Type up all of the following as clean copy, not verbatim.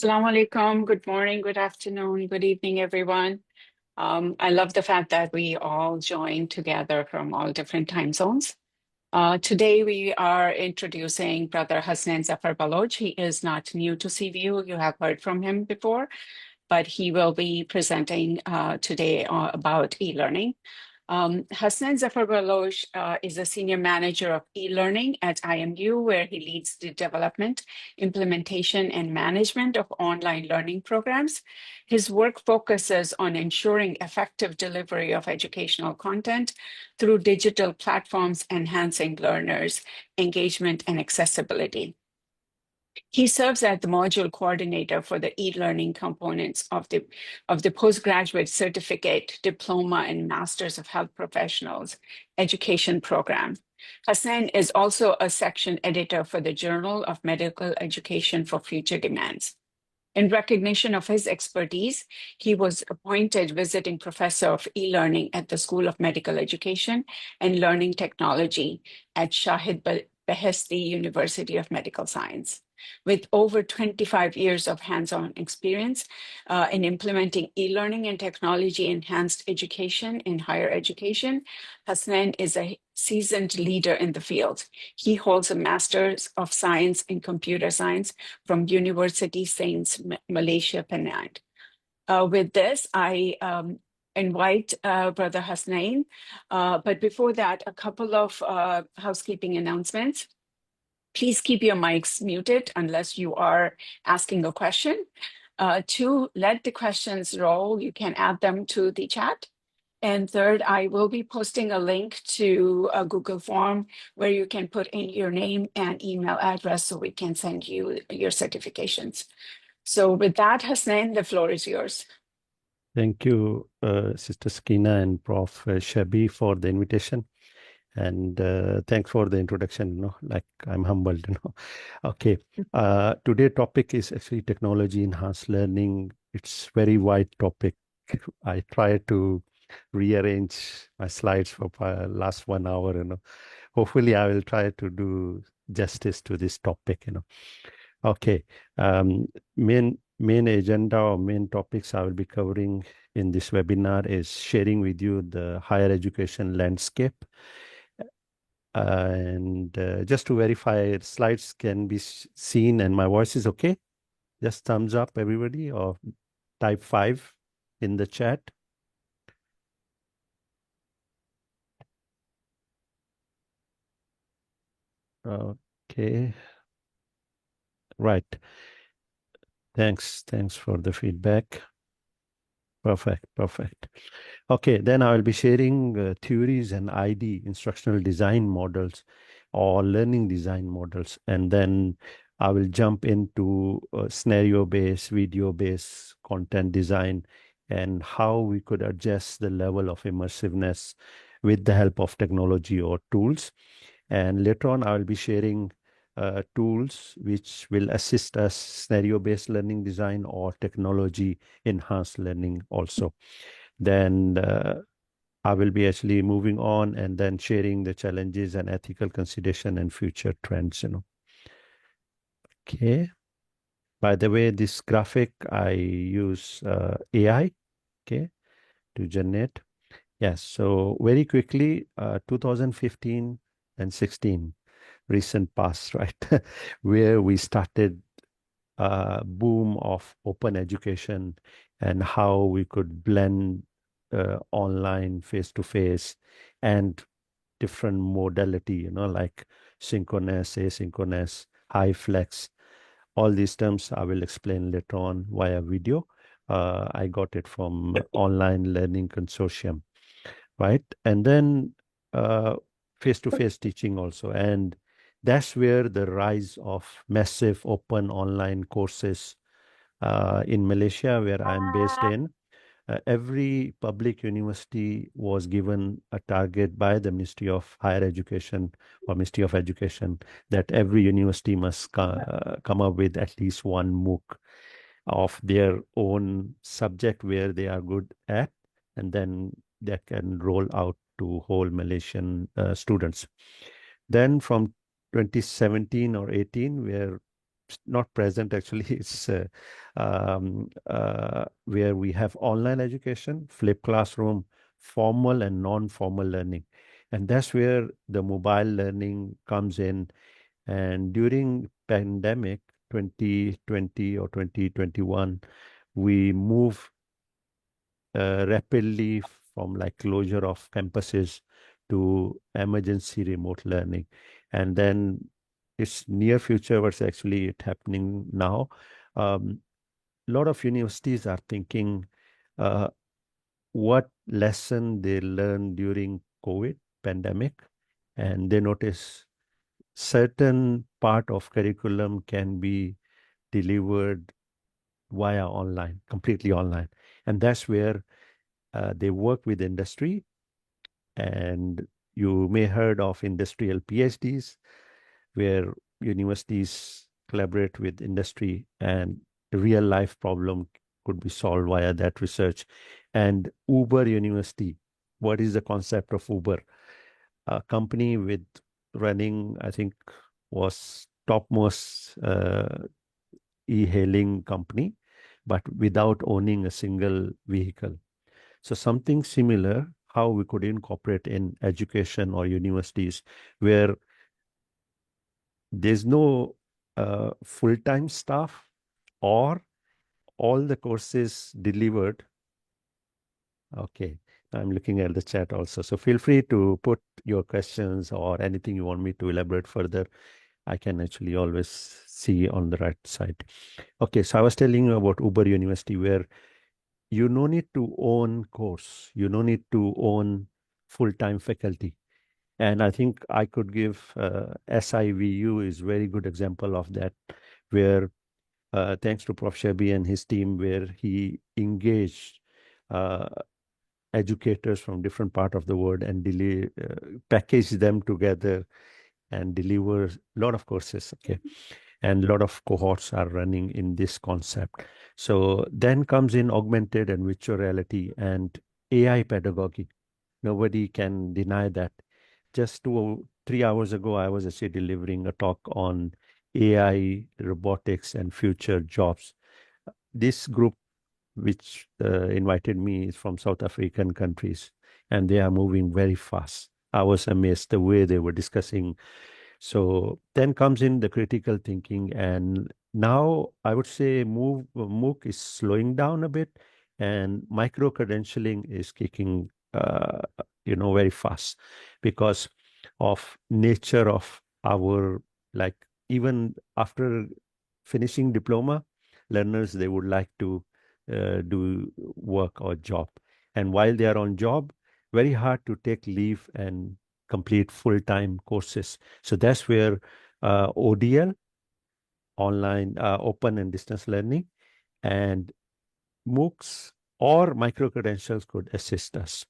Assalamu alaikum. Good morning, good afternoon, good evening, everyone. I love the fact that we all join together from all different time zones. Today, we are introducing Brother Hasnain Zafar Baloch. He is not new to CVU. You have heard from him before, but he will be presenting today about e-learning. Hasnain Zafar Baloch is a senior manager of e-learning at IMU, where he leads the development, implementation, and management of online learning programs. His work focuses on ensuring effective delivery of educational content through digital platforms, enhancing learners' engagement and accessibility. He serves as the module coordinator for the e-learning components of the postgraduate certificate, diploma, and Masters of Health Professionals education program. Hasnain is also a section editor for the Journal of Medical Education for Future Demands. In recognition of his expertise, he was appointed visiting professor of e-learning at the School of Medical Education and Learning Technology at Shahid Beheshti University of Medical Science. With over 25 years of hands-on experience in implementing e-learning and technology-enhanced education in higher education, Hasnain is a seasoned leader in the field. He holds a Master's of Science in Computer Science from University Sains, Malaysia, Penang. With this, I invite Brother Hasnain. But before that, a couple of housekeeping announcements. Please keep your mics muted unless you are asking a question. To let the questions roll, you can add them to the chat. And third, I will be posting a link to a Google form where you can put in your name and email address so we can send you your certifications. So with that, Hasnain, the floor is yours. Thank you, Sister Skina and Prof. Shabi for the invitation. And thanks for the introduction, like I'm humbled, Okay, today's topic is actually technology enhanced learning. It's very wide topic. I try to rearrange my slides for last 1 hour, Hopefully I will try to do justice to this topic, Okay, main agenda or main topics I will be covering in this webinar is sharing with you the higher education landscape. And just to verify, slides can be seen and my voice is okay. Just thumbs up, everybody, or type 5 in the chat. Okay. Right. Thanks for the feedback. Perfect. Okay, then I will be sharing theories and ID, instructional design models or learning design models. And then I will jump into scenario-based, video-based content design and how we could adjust the level of immersiveness with the help of technology or tools. And later on, I will be sharing tools which will assist us scenario-based learning design or technology enhanced learning also. Then I will be actually moving on and then sharing the challenges and ethical consideration and future trends, Okay. By the way, this graphic, I use AI, okay, to generate. Yes, so very quickly, 2015 and 16, recent past, right, where we started boom of open education and how we could blend online, face-to-face, and different modality, like synchronous, asynchronous, high flex. All these terms I will explain later on via video. I got it from Online Learning Consortium, right? And then face-to-face teaching also. And that's where the rise of massive open online courses in Malaysia, where I'm based in. Every public university was given a target by the Ministry of Higher Education or Ministry of Education that every university must come up with at least one MOOC of their own subject where they are good at, and then that can roll out to whole Malaysian students. Then from 2017 or 18, where not present actually. It's where we have online education, flipped classroom, formal and non-formal learning. And that's where the mobile learning comes in. And during pandemic 2020 or 2021, we move rapidly from like closure of campuses to emergency remote learning. And then it's near future what's actually it happening now. A lot of universities are thinking uh, what lesson they learned during COVID pandemic, and they notice certain part of curriculum can be delivered via online, completely online. And that's where they work with industry, and you may heard of industrial PhDs, where universities collaborate with industry and real life problem could be solved via that research. And Uber University, what is the concept of Uber? A company with running, I think, was topmost e-hailing company, but without owning a single vehicle. So something similar, how we could incorporate in education or universities where there's no full-time staff or all the courses delivered. Okay, I'm looking at the chat also. So feel free to put your questions or anything you want me to elaborate further. I can actually always see on the right side. Okay, so I was telling you about Uber University, where you no need to own course, you no need to own full-time faculty. And I think I could give SIVU is very good example of that, where thanks to Prof. Shabi and his team, where he engaged uh, educators from different part of the world and package them together and deliver a lot of courses. Okay, and a lot of cohorts are running in this concept. So then comes in augmented and virtual reality and AI pedagogy. Nobody can deny that. Just 3 hours ago, I was actually delivering a talk on AI, robotics, and future jobs. This group, which invited me, is from South African countries, and they are moving very fast. I was amazed the way they were discussing. So then comes in the critical thinking, and now I would say MOOC is slowing down a bit, and micro credentialing is kicking, very fast because of nature of our, like, even after finishing diploma, learners they would like to do work or job, and while they are on job, very hard to take leave and complete full-time courses. So that's where ODL, online open and distance learning, and MOOCs or micro-credentials could assist us.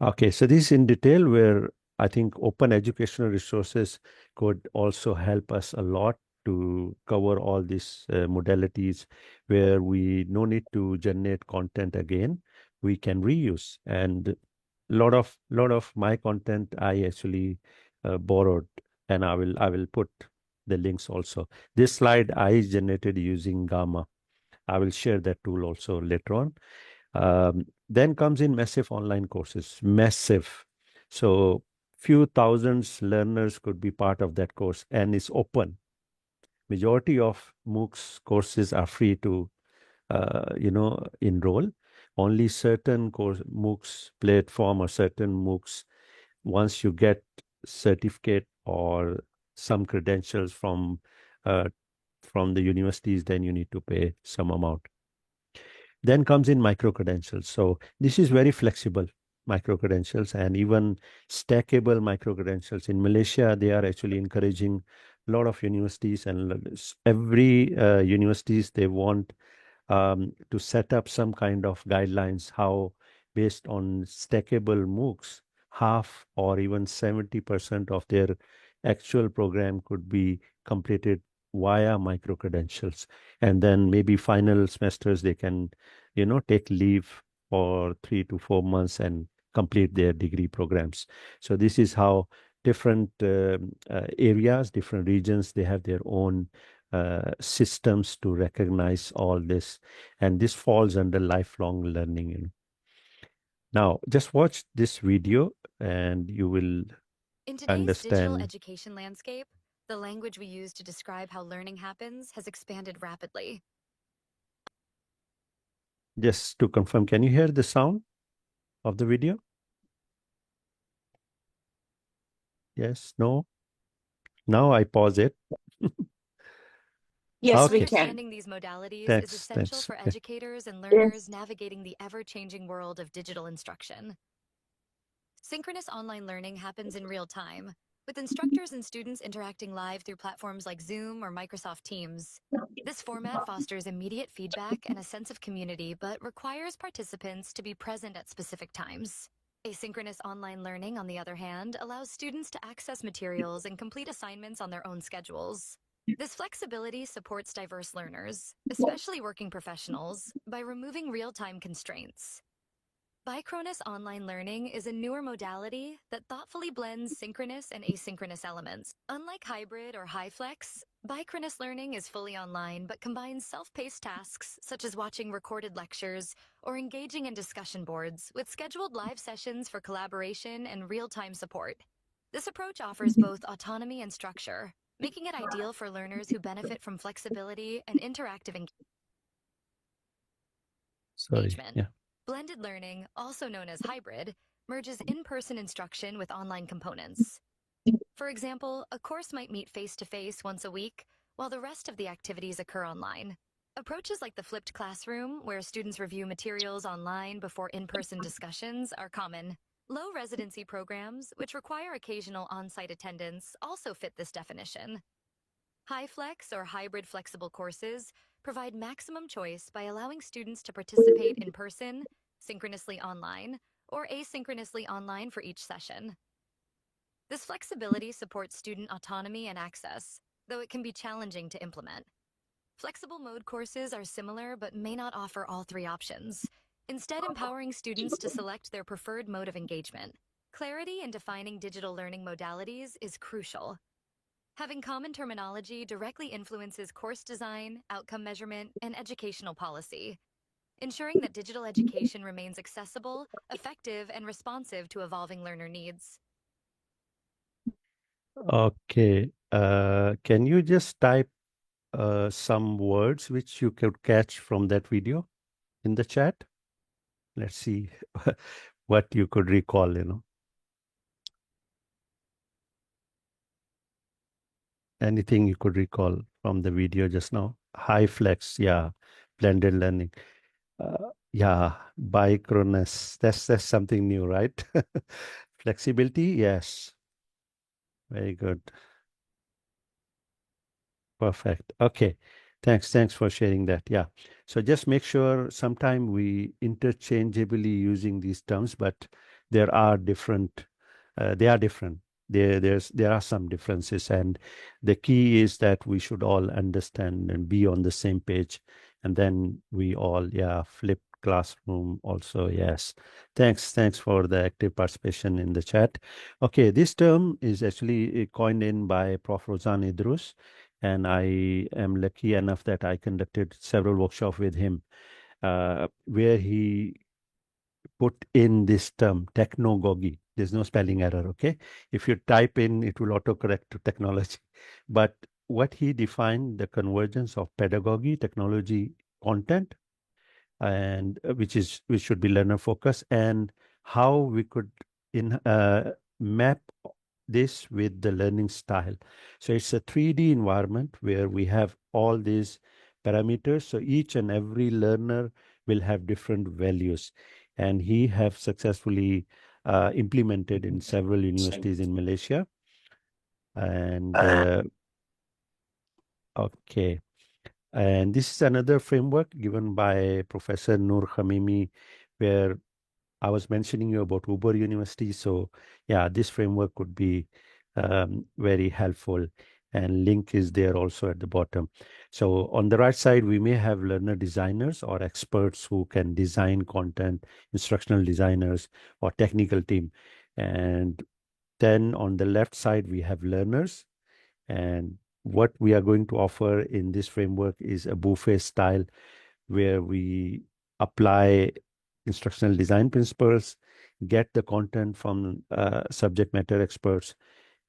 Okay, so this is in detail where I think open educational resources could also help us a lot to cover all these modalities where we no need to generate content again. We can reuse, and lot of my content I actually borrowed, and I will put the links also. This slide I generated using Gamma. I will share that tool also later on. Then comes in massive online courses, massive. So few thousands learners could be part of that course, and it's open. Majority of MOOCs courses are free to, enroll. Only certain course MOOCs platform or certain MOOCs, once you get certificate or some credentials uh, from the universities, then you need to pay some amount. Then comes in micro credentials. So this is very flexible micro credentials and even stackable micro credentials. In Malaysia, they are actually encouraging a lot of universities, and every universities they want to set up some kind of guidelines how, based on stackable MOOCs, half or even 70% of their actual program could be completed via micro credentials. And then maybe final semesters they can, take leave for 3 to 4 months and complete their degree programs. So this is how different areas, different regions, they have their own systems to recognize all this, and this falls under lifelong learning. Now, just watch this video, and you will In today's digital understand. education landscape, the language we use to describe how learning happens has expanded rapidly. Just to confirm, can you hear the sound of the video? Yes, no? Now I pause it. Yes, we Okay, can. Understanding these modalities is thanks, essential thanks. for Okay. educators and learners navigating the ever-changing world of digital instruction. Synchronous online learning happens in real time, with instructors and students interacting live through platforms like Zoom or Microsoft Teams. This format fosters immediate feedback and a sense of community, but requires participants to be present at specific times. Asynchronous online learning, on the other hand, allows students to access materials and complete assignments on their own schedules. This flexibility supports diverse learners, especially working professionals, by removing real-time constraints. Synchronous online learning is a newer modality that thoughtfully blends synchronous and asynchronous elements. Unlike hybrid or high-flex, Synchronous learning is fully online but combines self-paced tasks such as watching recorded lectures or engaging in discussion boards with scheduled live sessions for collaboration and real-time support. This approach offers both autonomy and structure, making it ideal for learners who benefit from flexibility and interactive Sorry. engagement. Yeah. Blended learning, also known as hybrid, merges in-person instruction with online components. For example, a course might meet face-to-face once a week, while the rest of the activities occur online. Approaches like the flipped classroom, where students review materials online before in-person discussions, are common. Low residency programs, which require occasional on-site attendance, also fit this definition. High-flex or hybrid flexible courses provide maximum choice by allowing students to participate in person, synchronously online, or asynchronously online for each session. This flexibility supports student autonomy and access, though it can be challenging to implement. Flexible mode courses are similar but may not offer all three options, instead empowering students to select their preferred mode of engagement. Clarity in defining digital learning modalities is crucial. Having common terminology directly influences course design, outcome measurement, and educational policy, ensuring that digital education remains accessible, effective, and responsive to evolving learner needs. Okay. Can you just type some words which you could catch from that video in the chat? Let's see what you could recall. Anything you could recall from the video just now? High flex, yeah. Blended learning. Yeah, Synchronous. That's something new, right? Flexibility, yes. Very good. Perfect. Okay. Thanks for sharing that. Yeah. So just make sure sometime we interchangeably using these terms, but there are different, they are different. There are some differences, and the key is that we should all understand and be on the same page, and then we all, yeah, flip classroom also. Yes. Thanks for the active participation in the chat. Okay, this term is actually coined in by Prof. Rozan Idrus, and I am lucky enough that I conducted several workshops with him, where he put in this term technogogy. There's no spelling error, okay? If you type in, it will autocorrect to technology. But what he defined, the convergence of pedagogy, technology, content, and which should be learner focused, and how we could in map this with the learning style. So it's a 3D environment where we have all these parameters. So each and every learner will have different values, and he have successfully implemented in several universities in Malaysia. And okay. And this is another framework given by Professor Noor Khamimi, where I was mentioning you about Uber University. So yeah, this framework could be very helpful. And link is there also at the bottom. So on the right side, we may have learner designers or experts who can design content, instructional designers or technical team. And then on the left side, we have learners, and what we are going to offer in this framework is a buffet style where we apply instructional design principles, get the content from subject matter experts,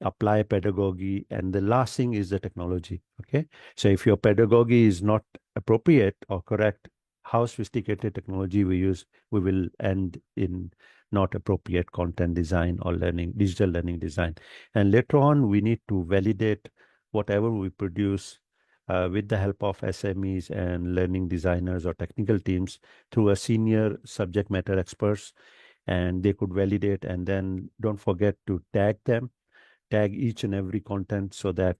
apply pedagogy, and the last thing is the technology. Okay, so if your pedagogy is not appropriate or correct, how sophisticated technology we use, we will end in not appropriate content design or learning, digital learning design. And later on, we need to validate whatever we produce with the help of SMEs and learning designers or technical teams through a senior subject matter experts, and they could validate. And then don't forget to tag each and every content so that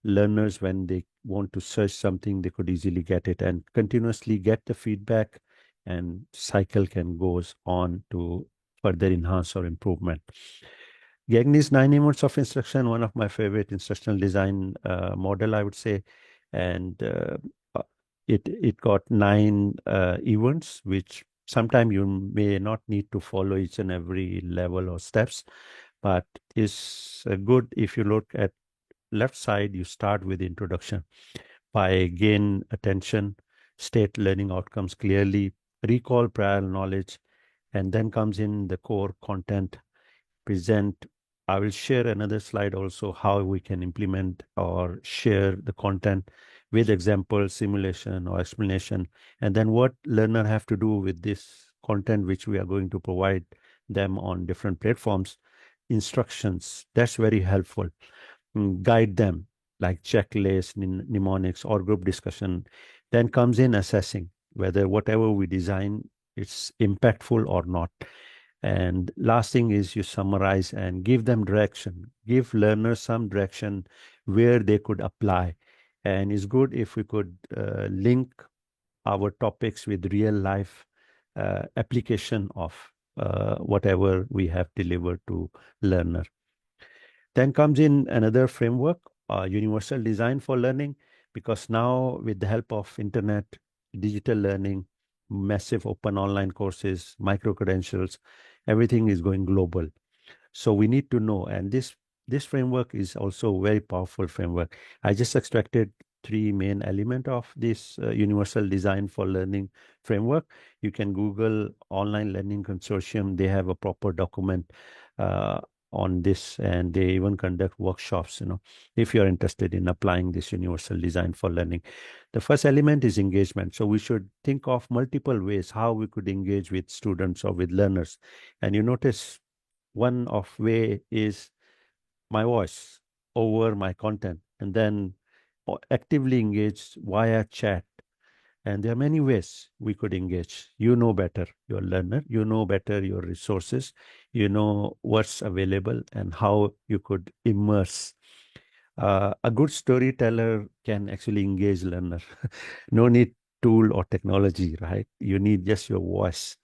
learners, when they want to search something, they could easily get it and continuously get the feedback, and cycle can goes on to further enhance or improvement. Gagné's 9 modes of instruction, one of my favorite instructional design model, I would say, and uh, it got 9 events, which sometimes you may not need to follow each and every level or steps, but is good. If you look at left side, you start with introduction by gain attention, state learning outcomes clearly, recall prior knowledge, and then comes in the core content, present. I will share another slide also how we can implement or share the content with example, simulation or explanation, and then what learner have to do with this content which we are going to provide them on different platforms. Instructions, that's very helpful. Guide them like checklist, mnemonics, or group discussion. Then comes in assessing whether whatever we design it's impactful or not. And last thing is you summarize and give them direction, give learners some direction where they could apply. And it's good if we could link our topics with real life application of whatever we have delivered to learner. Then comes in another framework, universal design for learning, because now with the help of internet, digital learning, massive open online courses, micro credentials, everything is going global. So we need to know, and this framework is also a very powerful framework. I just extracted 3 main elements of this universal design for learning framework. You can Google Online Learning Consortium. They have a proper document uh, on this, and they even conduct workshops, if you're interested in applying this universal design for learning. The first element is engagement. So we should think of multiple ways how we could engage with students or with learners. And you notice one of way is my voice over my content, and then actively engage via chat. And there are many ways we could engage. You know better your learner, you know better your resources, you know what's available and how you could immerse. A good storyteller can actually engage learner. No need tool or technology, right? You need just your voice.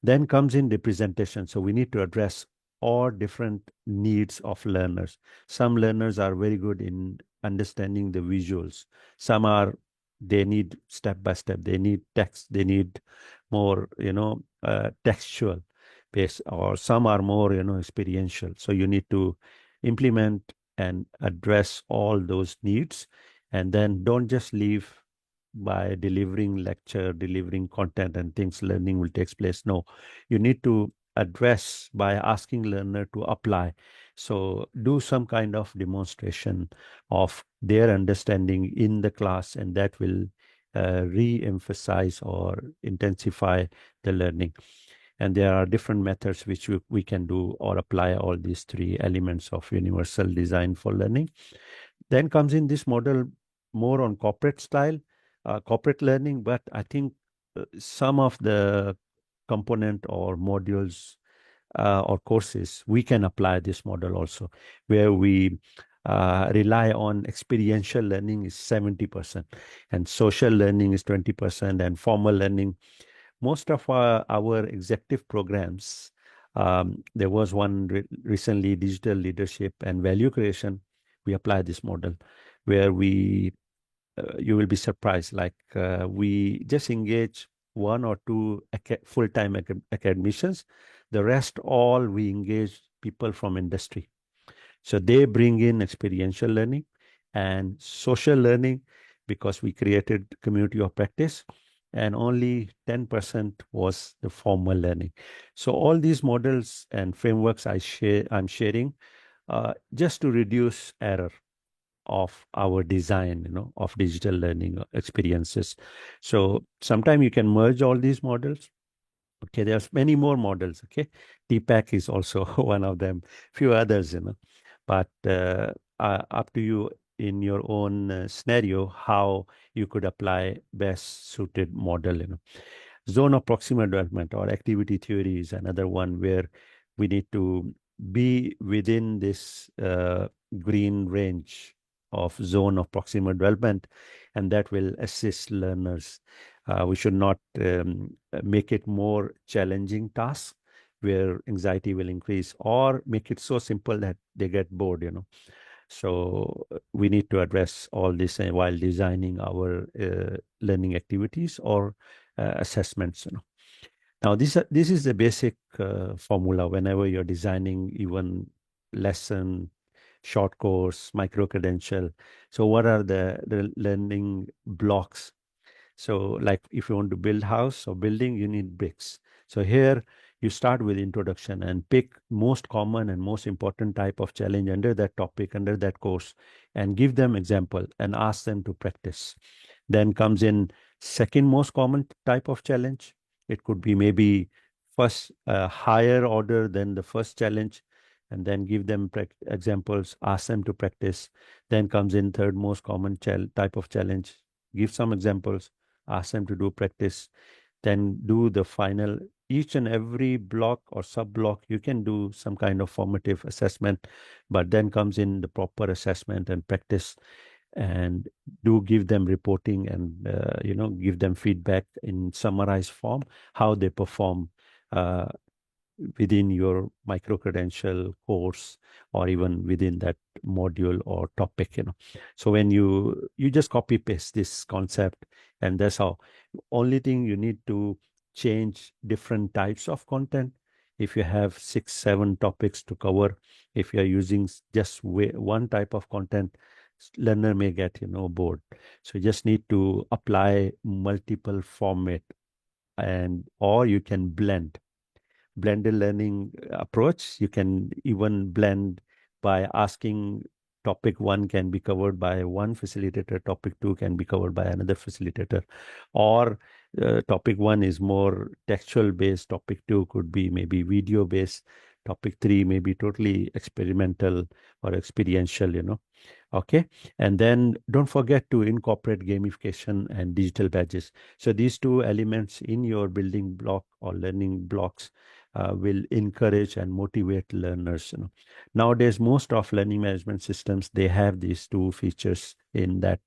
Then comes in representation. So we need to address all different needs of learners. Some learners are very good in understanding the visuals. Some are, they need step by step. They need text. They need more, textual based, or some are more, experiential. So you need to implement and address all those needs. And then don't just leave by delivering lecture, delivering content and things, learning will take place. No, you need to address by asking learner to apply. So do some kind of demonstration of their understanding in the class, and that will re-emphasize or intensify the learning. And there are different methods which we can do or apply all these 3 elements of universal design for learning. Then comes in this model more on corporate style, corporate learning, but I think some of the component or modules or courses, we can apply this model also, where we rely on experiential learning is 70%, and social learning is 20%, and formal learning. Most of our executive programs, there was one recently, digital leadership and value creation. We apply this model where you will be surprised. Like we just engage 1 or 2 full-time academicians. The rest all we engage people from industry. So they bring in experiential learning, and social learning, because we created community of practice, and only 10% was the formal learning. So all these models and frameworks I'm sharing just to reduce error of our design, of digital learning experiences. So sometime you can merge all these models. Okay, there's many more models. Okay, TPAC is also one of them. Few others, but up to you in your own scenario how you could apply best suited model. Zone of proximal development or activity theory is another one where we need to be within this green range of zone of proximal development, and that will assist learners. We should not make it more challenging tasks where anxiety will increase, or make it so simple that they get bored. So we need to address all this while designing our learning activities or assessments. Now, this is the basic formula whenever you're designing even lesson, short course, micro credential. So what are the learning blocks? So like if you want to build house or building, you need bricks. So here you start with introduction and pick most common and most important type of challenge under that topic, under that course, and give them example and ask them to practice. Then comes in second most common type of challenge. It could be maybe first higher order than the first challenge, and then give them examples, ask them to practice. Then comes in third most common type of challenge, give some examples, ask them to do practice, then do the final. Each and every block or sub block, you can do some kind of formative assessment, but then comes in the proper assessment and practice, and do give them reporting and give them feedback in summarized form how they perform uh, within your micro credential course, or even within that module or topic. So when you just copy paste this concept, and that's how. Only thing you need to change different types of content. If you have 6-7 topics to cover, if you're using just one type of content, learner may get bored. So you just need to apply multiple format, and or you can blended learning approach. You can even blend by asking topic one can be covered by one facilitator, topic two can be covered by another facilitator, or topic one is more textual based, topic two could be maybe video based, topic three may be totally experimental or experiential. Okay. And then don't forget to incorporate gamification and digital badges. So these two elements in your building block or learning blocks will encourage and motivate learners. Nowadays, most of learning management systems, they have these two features in that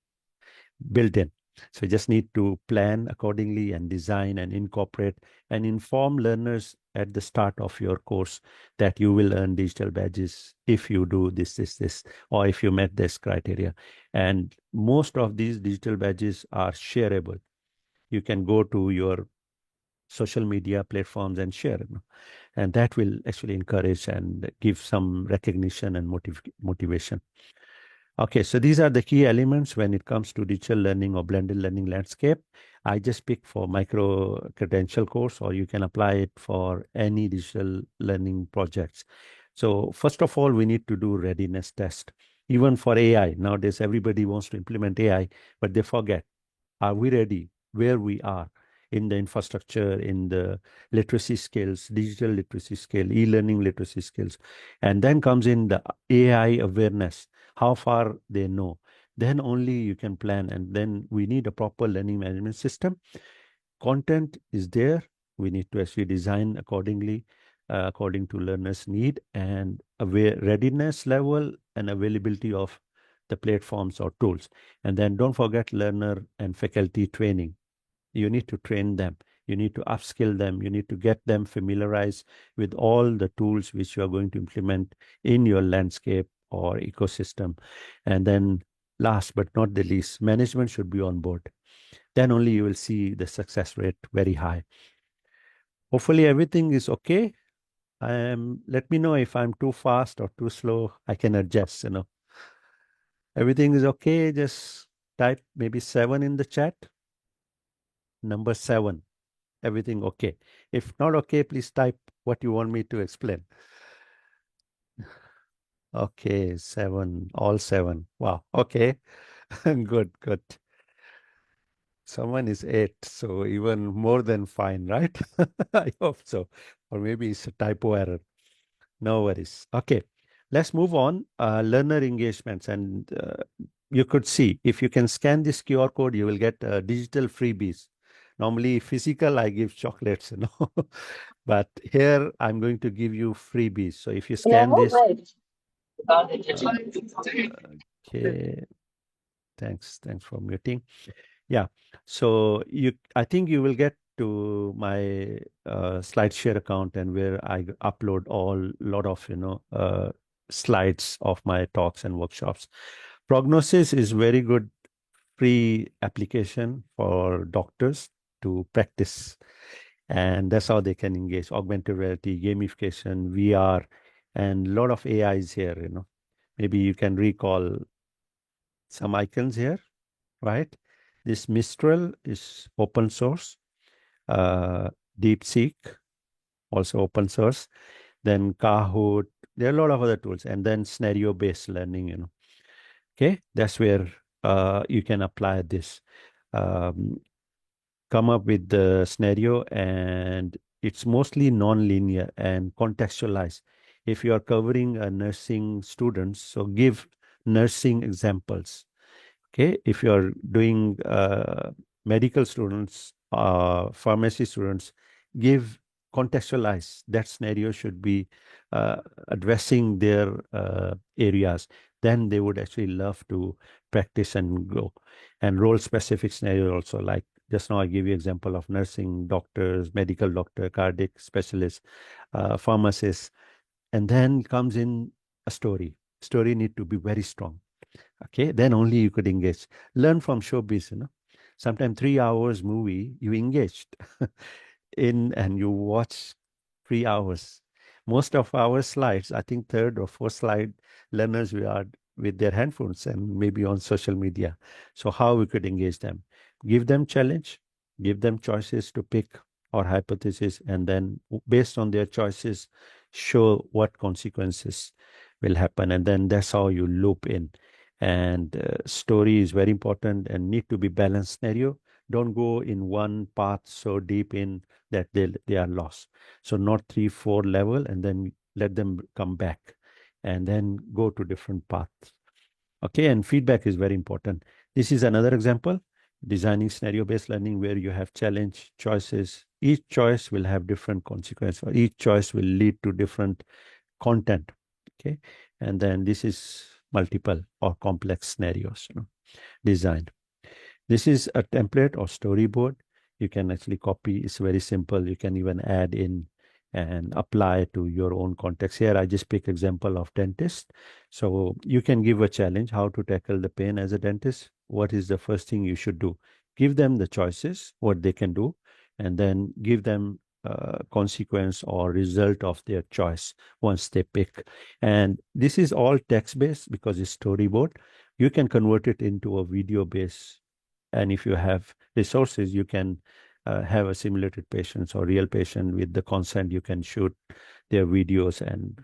built in. So you just need to plan accordingly and design and incorporate and inform learners at the start of your course that you will earn digital badges if you do this, or if you met this criteria. And most of these digital badges are shareable. You can go to your social media platforms and share, and that will actually encourage and give some recognition and motivation. Okay, so these are the key elements when it comes to digital learning or blended learning landscape. I just pick for micro credential course, or you can apply it for any digital learning projects. So first of all, we need to do readiness test. Even for AI, nowadays everybody wants to implement AI, but they forget, are we ready where we are in the infrastructure, in the literacy skills, digital literacy skill, e-learning literacy skills? And then comes in the AI awareness, how far they know. Then only you can plan. And then we need a proper learning management system. Content is there. We need to actually design accordingly, according to learners' need and readiness level and availability of the platforms or tools. And then don't forget learner and faculty training. You need to train them. You need to upskill them. You need to get them familiarized with all the tools which you are going to implement in your landscape or ecosystem. And then last but not the least, management should be on board. Then only you will see the success rate very high. Hopefully everything is okay. Let me know if I'm too fast or too slow. I can adjust. Everything is okay. Just type maybe 7 in the chat. Number 7. Everything okay. If not okay, please type what you want me to explain. Okay, 7, all 7. Wow. Okay. Good, good. Someone is 8, so even more than fine, right? I hope so. Or maybe it's a typo error. No worries. Okay, let's move on. Learner engagements. And you could see, if you can scan this QR code, you will get digital freebies. Normally, physical, I give chocolates, But here, I'm going to give you freebies. So if you scan this, okay, thanks for muting. Yeah. So I think you will get to my SlideShare account, and where I upload all lot of slides of my talks and workshops. Prognosis is very good free application for doctors to practice, and that's how they can engage. Augmented reality, gamification, VR, and a lot of AI is here. Maybe you can recall some icons here, right? This Mistral is open source. DeepSeek, also open source. Then Kahoot, there are a lot of other tools. And then scenario-based learning, Okay, that's where you can apply this. Um, Come up with the scenario, and it's mostly non-linear and contextualized. If you are covering a nursing students, so give nursing examples. Okay, if you are doing medical students, pharmacy students, give contextualize. That scenario should be addressing their areas. Then they would actually love to practice and grow. And role specific scenario also, like just now I give you example of nursing, doctors, medical doctor, cardiac specialists, pharmacists, and then comes in a story. Story need to be very strong. Okay, then only you could engage. Learn from showbiz. Sometimes 3 hours movie, you engaged in and you watch 3 hours. Most of our slides, I think third or fourth slide, learners we are with their handphones and maybe on social media. So how we could engage them? Give them challenge, give them choices to pick or hypothesis, and then based on their choices, show what consequences will happen. And then that's how you loop in. And story is very important and need to be balanced scenario. Don't go in one path so deep in that they are lost. So not 3, 4 level, and then let them come back and then go to different paths. Okay, and feedback is very important. This is another example, designing scenario-based learning, where you have challenge choices. Each choice will have different consequences, or each choice will lead to different content. Okay, and then this is multiple or complex scenarios designed. This is a template or storyboard. You can actually copy. It's very simple. You can even add in and apply to your own context. Here, I just pick example of dentist. So you can give a challenge, how to tackle the pain as a dentist. What is the first thing you should do? Give them the choices, what they can do, and then give them consequence or result of their choice once they pick. And this is all text-based because it's storyboard. You can convert it into a video-based, and if you have resources, you can have a simulated patients or real patient with the consent. You can shoot their videos and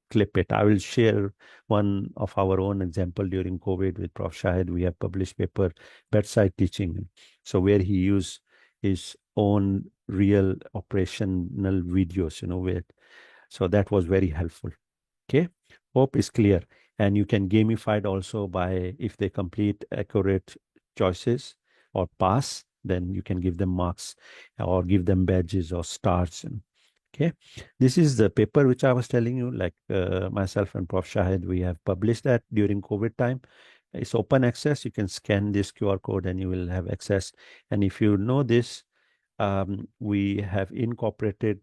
clip it. I will share one of our own example during COVID with Prof. Shahid. We have published paper, bedside teaching. So where he used his own real operational videos, where, so that was very helpful. Okay, hope is clear. And you can gamify it also by, if they complete accurate choices or pass, then you can give them marks or give them badges or stars. Okay, this is the paper which I was telling you, like myself and Prof. Shahid, we have published that during COVID time. It's open access. You can scan this QR code and you will have access. And if you know this, we have incorporated,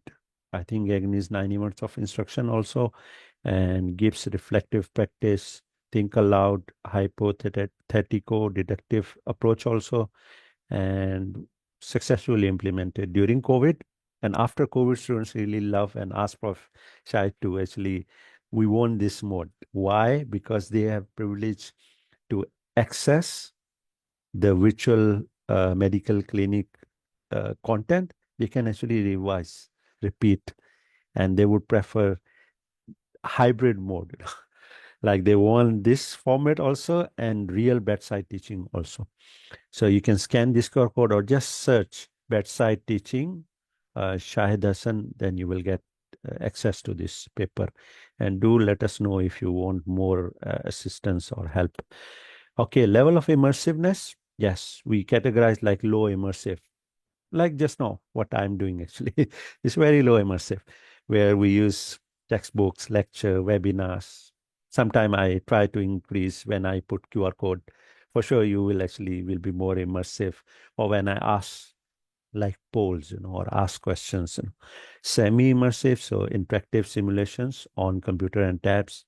I think, Gagné's 90 minutes of instruction also, and gives reflective practice, think aloud, hypothetical, deductive approach also, and successfully implemented during COVID. And after COVID, students really love and ask Prof. Shahid to actually, we want this mode. Why? Because they have privilege to access the virtual medical clinic content, they can actually revise, repeat, and they would prefer hybrid mode. Like they want this format also and real bedside teaching also. So you can scan this QR code or just search bedside teaching Shahid Hassan, then you will get access to this paper. And do let us know if you want more assistance or help. Okay, level of immersiveness. Yes, we categorize like low immersive, like just now, what I'm doing actually. It's very low immersive, where we use textbooks, lecture, webinars. Sometime I try to increase when I put QR code. For sure, you will be more immersive. Or when I ask like polls, or ask questions. Semi-immersive, so interactive simulations on computer and tabs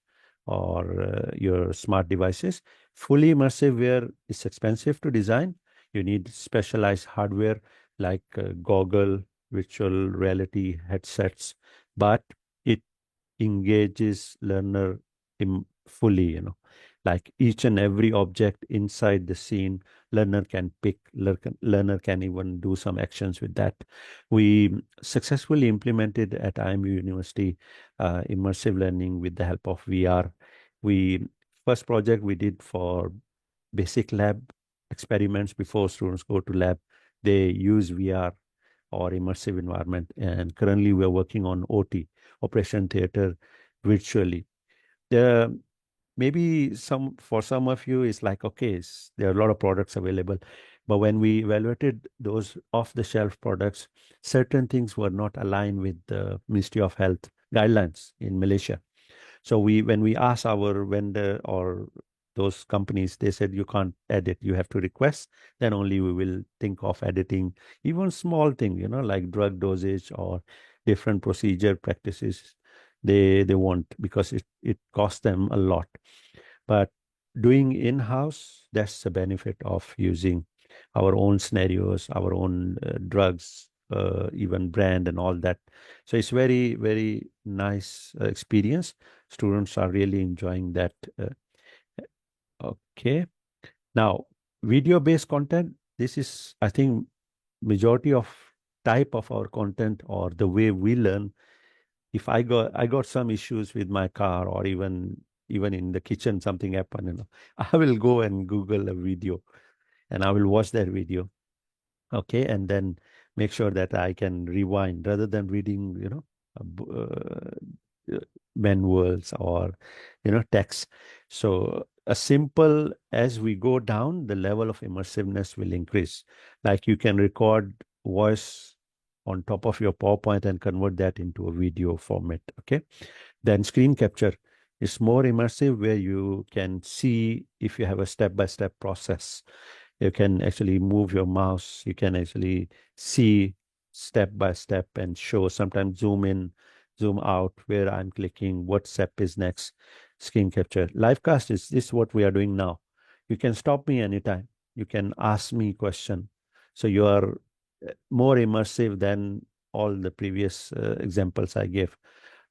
or your smart devices. Fully immersive, where it's expensive to design. You need specialized hardware like goggle, virtual reality headsets, but it engages learner fully, like each and every object inside the scene, learner can pick, learner can even do some actions with that. We successfully implemented at IMU University immersive learning with the help of VR. We first project we did for basic lab experiments before students go to lab. They use VR or immersive environment. And currently we're working on OT, Operation Theater, virtually. The maybe for some of you it's like, okay, there are a lot of products available. But when we evaluated those off-the-shelf products, certain things were not aligned with the Ministry of Health guidelines in Malaysia. So when we asked our vendor or those companies, they said you can't edit, you have to request. Then only we will think of editing even small thing, like drug dosage or different procedure practices. They won't, because it costs them a lot. But doing in-house, that's the benefit of using our own scenarios, our own drugs, even brand and all that. So it's very, very nice experience. Students are really enjoying that. Okay. Now, video-based content, this is, I think, majority of type of our content or the way we learn. If I got some issues with my car, or even in the kitchen something happened, I will go and Google a video and I will watch that video. Okay, and then make sure that I can rewind rather than reading, manuals or text. So a simple, as we go down, the level of immersiveness will increase. Like you can record voice on top of your PowerPoint and convert that into a video format. Okay, then screen capture is more immersive, where you can see if you have a step-by-step process. You can actually move your mouse. You can actually see step by step and show, sometimes zoom in, zoom out, where I'm clicking, what step is next. Screen capture. Livecast is this what we are doing now. You can stop me anytime. You can ask me question. So you are more immersive than all the previous examples I gave,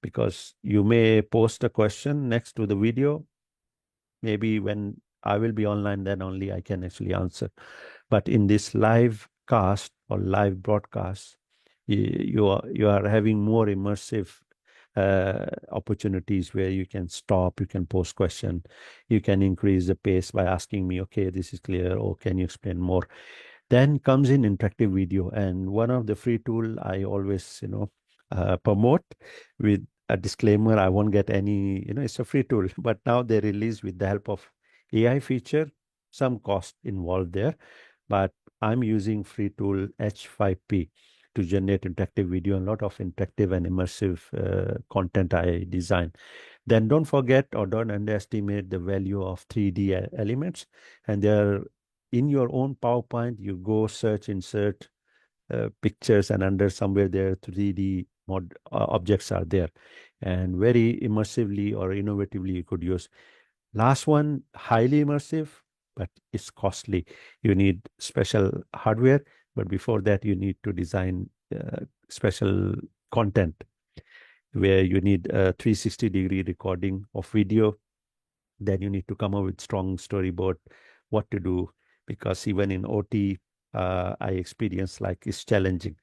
because you may post a question next to the video. Maybe when I will be online, then only I can actually answer. But in this live cast or live broadcast, you are having more immersive opportunities, where you can stop, you can post question, you can increase the pace by asking me, okay, this is clear, or can you explain more? Then comes in interactive video, and one of the free tool I always promote, with a disclaimer, I won't get any, it's a free tool, but now they release with the help of AI feature, some cost involved there, but I'm using free tool H5P to generate interactive video, and a lot of interactive and immersive content I design. Then don't forget or don't underestimate the value of 3D elements. And they're in your own PowerPoint, you go search, insert pictures, and under somewhere there 3D objects are there. And very immersively or innovatively you could use. Last one, highly immersive, but it's costly. You need special hardware, but before that you need to design special content, where you need a 360-degree recording of video, Then you need to come up with strong storyboard, what to do, because even in OT, I experience like it's challenging.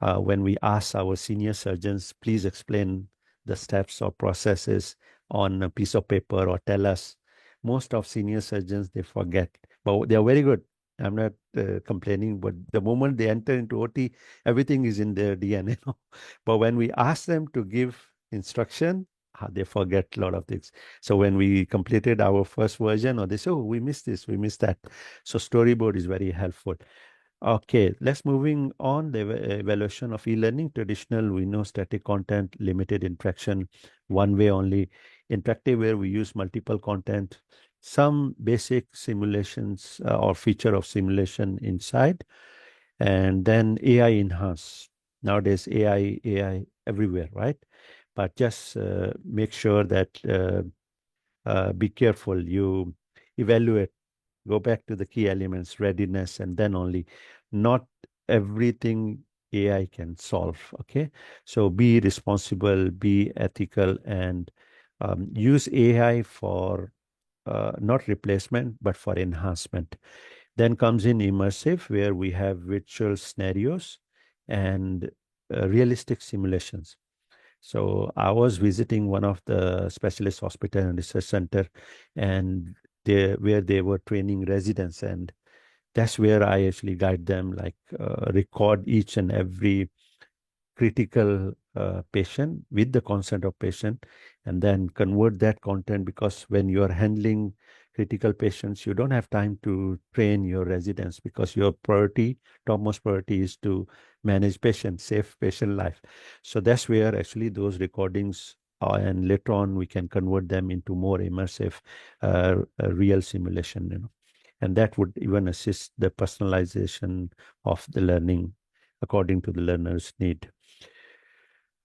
When we ask our senior surgeons, please explain the steps or processes on a piece of paper or tell us. Most of senior surgeons, they forget, but they're very good. I'm not complaining, but the moment they enter into OT, everything is in their DNA. But when we ask them to give instruction, they forget a lot of things. So when we completed our first version, or they say, oh, we missed this, we missed that. So storyboard is very helpful. Okay, let's moving on. The evaluation of e-learning. Traditional, we know static content, limited interaction, one way only. Interactive, where we use multiple content, some basic simulations or feature of simulation inside, and then AI enhanced. Nowadays, AI everywhere, right? But just make sure that be careful. You evaluate, go back to the key elements, readiness, and then only. Not everything AI can solve. Okay, so be responsible, be ethical, and use AI for not replacement but for enhancement. Then comes in immersive, where we have virtual scenarios and realistic simulations. So I was visiting one of the specialist hospital and research center, and where they were training residents, and that's where I actually guide them, like record each and every critical patient with the consent of patient, and then convert that content, because when you are handling critical patients, you don't have time to train your residents, because your priority, topmost priority, is to manage patient, save patient life. So that's where actually those recordings are, and later on we can convert them into more immersive real simulation, and that would even assist the personalization of the learning according to the learner's need.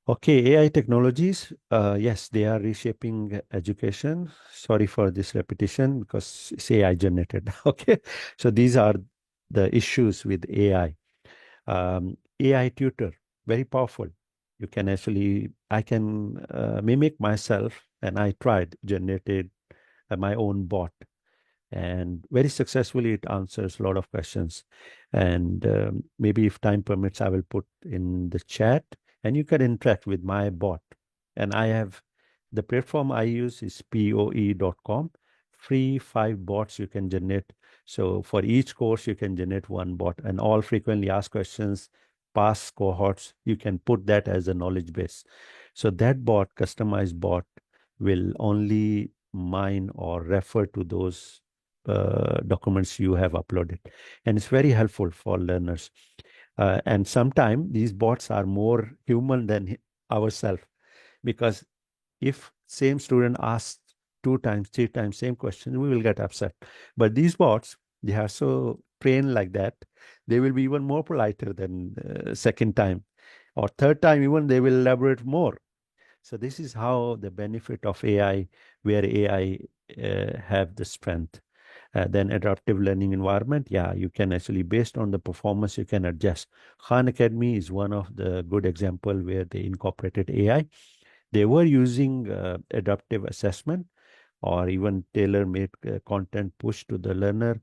Okay, AI technologies, yes, they are reshaping education. Sorry for this repetition because it's AI generated. Okay, so these are the issues with AI. AI tutor, very powerful. You can actually, I can mimic myself, and I tried, generated my own bot, and very successfully it answers a lot of questions. And maybe if time permits, I will put in the chat, and you can interact with my bot. And I have, the platform I use is poe.com. Free 5 bots you can generate. So for each course you can generate one bot, and all frequently asked questions, past cohorts, you can put that as a knowledge base. So that bot, customized bot, will only mine or refer to those documents you have uploaded. And it's very helpful for learners. And sometimes these bots are more human than ourselves, because if same student asks 2 times, 3 times same question, we will get upset. But these bots, they are so trained like that, they will be even more politer than second time or third time, even they will elaborate more. So this is how the benefit of AI, where AI have the strength. Then adaptive learning environment, yeah, you can actually, based on the performance, you can adjust. Khan Academy is one of the good example where they incorporated AI. They were using adaptive assessment, or even tailor-made content push to the learner.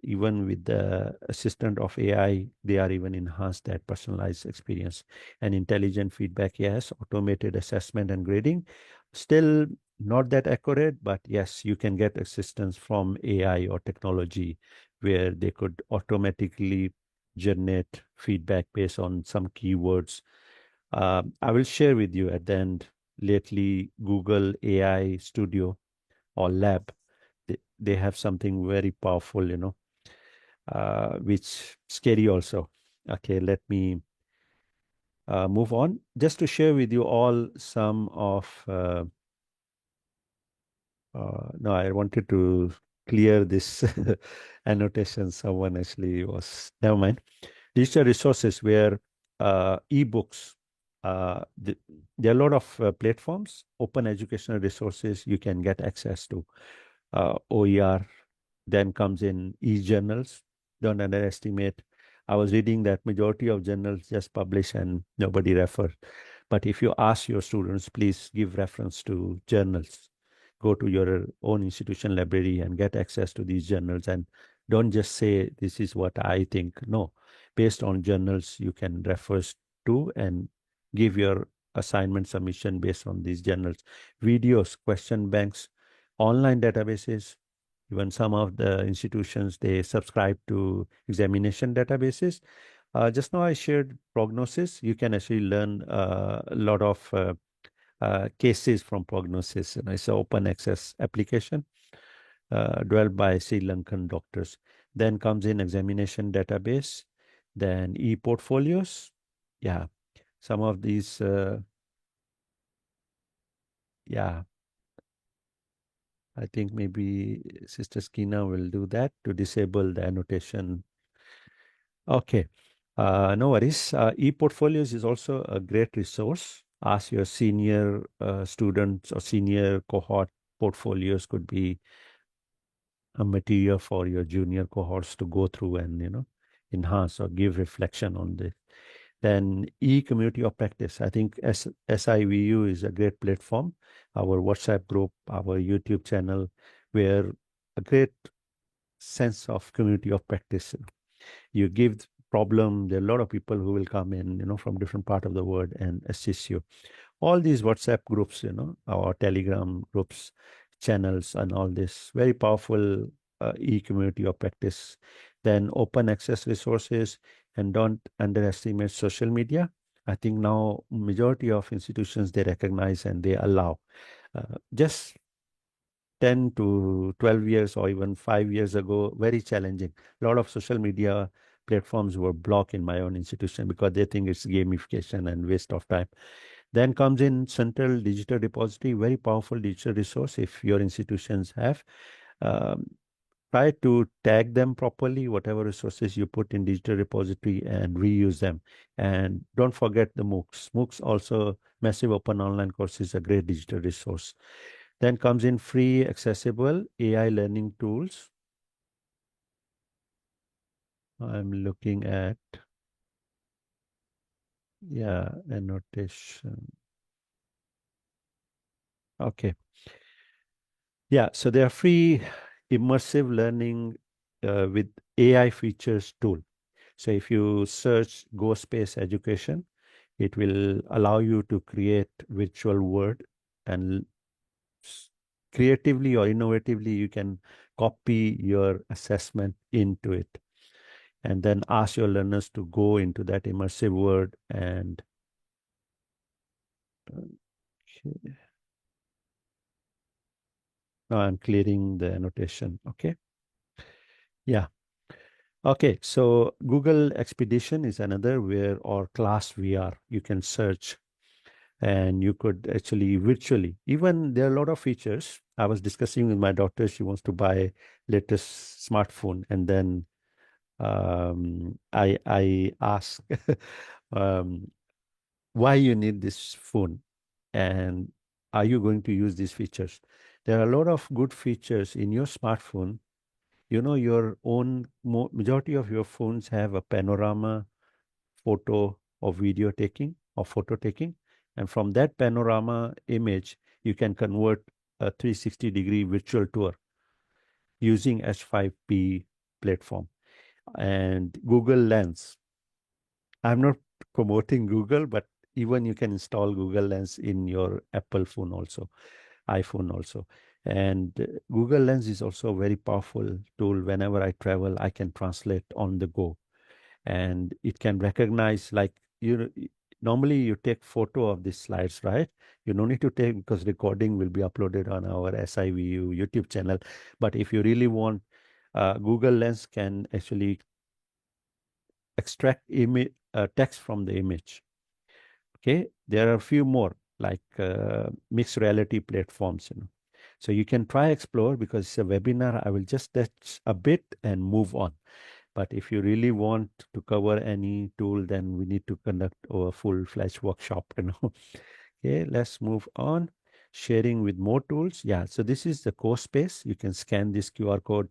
Even with the assistant of AI, they are even enhanced that personalized experience. And intelligent feedback, yes. Automated assessment and grading, still not that accurate, but yes, you can get assistance from AI or technology, where they could automatically generate feedback based on some keywords. I will share with you at the end. Lately, Google AI Studio or Lab, they have something very powerful, which scary also. Okay, let me move on. Just to share with you all some of, no, I wanted to clear this annotation. Someone actually was, never mind. Digital resources where ebooks, there are a lot of platforms, open educational resources you can get access to. OER, then comes in e-journals. Don't underestimate. I was reading that majority of journals just publish and nobody refers. But if you ask your students, please give reference to journals. go to your own institution library and get access to these journals, and don't just say this is what I think. No, based on journals you can refer to and give your assignment submission based on these journals. Videos, question banks, online databases. Even some of the institutions, they subscribe to examination databases. Just now I shared Prognosis. You can actually learn a lot of cases from Prognosis. It's an open access application developed by Sri Lankan doctors. Then comes in examination database, then e-portfolios. Yeah, some of these, yeah, I think maybe Sister Skina will do that to disable the annotation. Okay, no worries. E-portfolios is also a great resource. Ask your senior students or senior cohort portfolios could be a material for your junior cohorts to go through and, enhance or give reflection on this. Then e-community of practice. I think SIVU is a great platform. Our WhatsApp group, our YouTube channel, where a great sense of community of practice. You give problem, there are a lot of people who will come in, from different part of the world and assist you. All these WhatsApp groups, our Telegram groups, channels, and all this very powerful e-community of practice. Then open access resources, and don't underestimate social media. I think now majority of institutions, they recognize and they allow. Just 10 to 12 years or even 5 years ago, very challenging. A lot of social media platforms were blocked in my own institution because they think it's gamification and waste of time. Then comes in central digital repository, very powerful digital resource if your institutions have. Um, Try to tag them properly, whatever resources you put in digital repository, and reuse them. And don't forget the MOOCs. MOOCs also, massive open online course, is a great digital resource. Then comes in free, accessible AI learning tools. I'm looking at, yeah, annotation. Okay. Yeah, so they are free immersive learning with AI features tool. So if you search Go Space Education, it will allow you to create virtual world, and creatively or innovatively you can copy your assessment into it and then ask your learners to go into that immersive world. And okay. Now I'm clearing the annotation. Okay. Yeah. Okay. So Google Expedition is another where, or Class VR, you can search and you could actually virtually, even there are a lot of features. I was discussing with my daughter, she wants to buy latest smartphone, and then I ask why you need this phone and are you going to use these features. There are a lot of good features in your smartphone. Your own majority of your phones have a panorama photo or video taking or photo taking, and from that panorama image you can convert a 360-degree virtual tour using H5P platform. And Google Lens, I'm not promoting Google, but even you can install Google Lens in your Apple phone also, iPhone also. And Google Lens is also a very powerful tool. Whenever I travel, I can translate on the go. And it can recognize, like, normally you take photo of these slides, right? You don't need to take, because recording will be uploaded on our SIVU YouTube channel. But if you really want, Google Lens can actually extract image text from the image. Okay, there are a few more like mixed reality platforms, So you can try explore, because it's a webinar. I will just touch a bit and move on. But if you really want to cover any tool, then we need to conduct a full-fledged workshop, Okay, let's move on. Sharing with more tools. Yeah, so this is the course space. You can scan this QR code.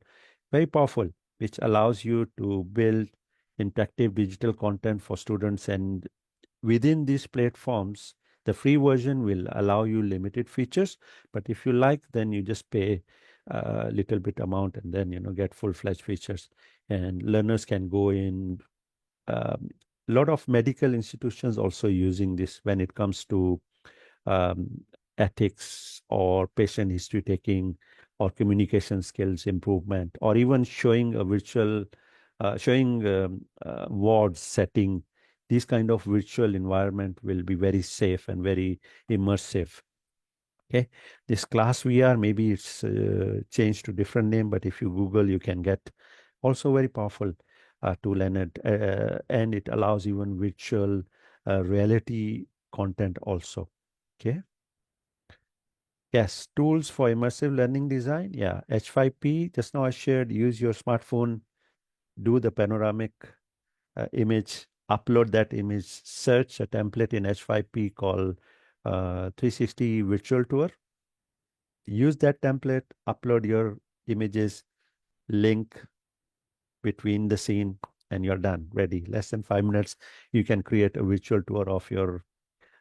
Very powerful, which allows you to build interactive digital content for students. And within these platforms, The free version will allow you limited features, but if you like, then you just pay a little bit amount and then, get full-fledged features. And learners can go in. A lot of medical institutions also using this when it comes to um, ethics or patient history taking or communication skills improvement, or even showing a virtual, showing wards setting. These kind of virtual environment will be very safe and very immersive. Okay, this class VR, maybe it's changed to different name, but if you Google, you can get also very powerful tool, and it allows even virtual reality content also. Okay. Yes, tools for immersive learning design. Yeah, H5P, just now I shared, use your smartphone, do the panoramic image, upload that image, search a template in H5P called 360 Virtual Tour. Use that template, upload your images, link between the scene, and you're done, ready. Less than 5 minutes, you can create a virtual tour of your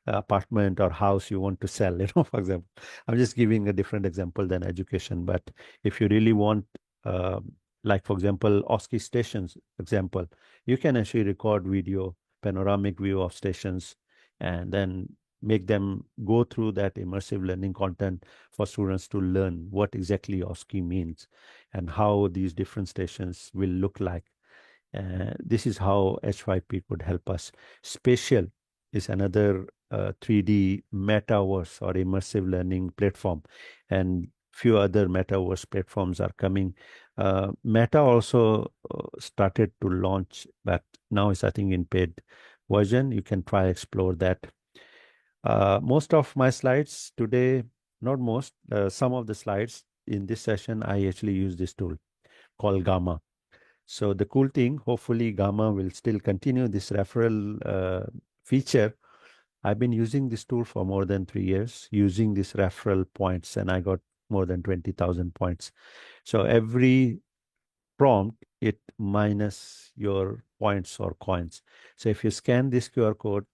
apartment or house you want to sell, for example. I'm just giving a different example than education, but if you really want, uh, like for example, OSCE stations example, you can actually record video, panoramic view of stations, and then make them go through that immersive learning content for students to learn what exactly OSCE means and how these different stations will look like. This is how H5P could help us. Spatial is another 3D metaverse or immersive learning platform, and few other metaverse platforms are coming. Meta also started to launch, but now it's, I think, in paid version. You can try explore that. Most of my slides today, not most, some of the slides in this session, I actually use this tool called Gamma. So the cool thing, hopefully Gamma will still continue this referral feature. I've been using this tool for more than 3 years, using this referral points, and I got more than 20,000 points. So every prompt, it minus your points or coins. So if you scan this QR code,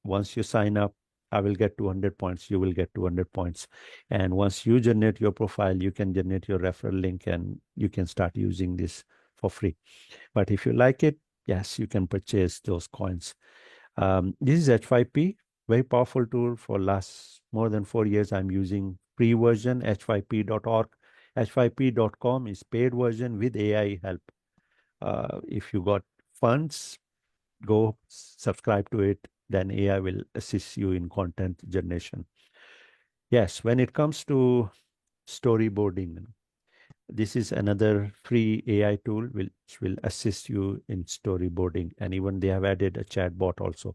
once you sign up, I will get 200 points. You will get 200 points. And once you generate your profile, you can generate your referral link and you can start using this for free. But if you like it, yes, you can purchase those coins. This is H5P, very powerful tool. For last more than 4 years, I'm using free version, h5p.org. H5p.com is paid version with AI help. If you got funds, go subscribe to it, then AI will assist you in content generation. Yes, when it comes to storyboarding, this is another free AI tool which will assist you in storyboarding. And even they have added a chat bot also.